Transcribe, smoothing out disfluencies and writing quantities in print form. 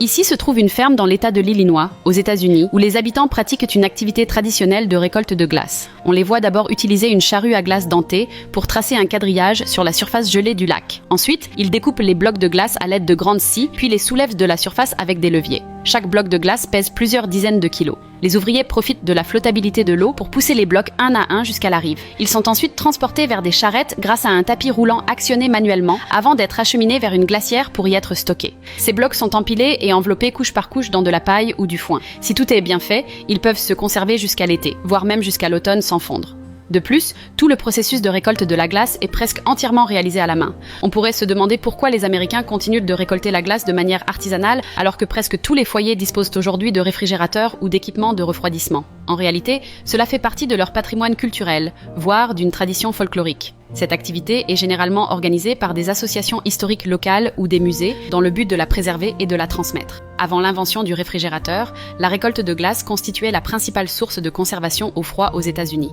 Ici se trouve une ferme dans l'État de l'Illinois, aux États-Unis, où les habitants pratiquent une activité traditionnelle de récolte de glace. On les voit d'abord utiliser une charrue à glace dentée pour tracer un quadrillage sur la surface gelée du lac. Ensuite, ils découpent les blocs de glace à l'aide de grandes scies, puis les soulèvent de la surface avec des leviers. Chaque bloc de glace pèse plusieurs dizaines de kilos. Les ouvriers profitent de la flottabilité de l'eau pour pousser les blocs un à un jusqu'à la rive. Ils sont ensuite transportés vers des charrettes grâce à un tapis roulant actionné manuellement avant d'être acheminés vers une glacière pour y être stockés. Ces blocs sont empilés et enveloppés couche par couche dans de la paille ou du foin. Si tout est bien fait, ils peuvent se conserver jusqu'à l'été, voire même jusqu'à l'automne sans fondre. De plus, tout le processus de récolte de la glace est presque entièrement réalisé à la main. On pourrait se demander pourquoi les Américains continuent de récolter la glace de manière artisanale alors que presque tous les foyers disposent aujourd'hui de réfrigérateurs ou d'équipements de refroidissement. En réalité, cela fait partie de leur patrimoine culturel, voire d'une tradition folklorique. Cette activité est généralement organisée par des associations historiques locales ou des musées dans le but de la préserver et de la transmettre. Avant l'invention du réfrigérateur, la récolte de glace constituait la principale source de conservation au froid aux États-Unis.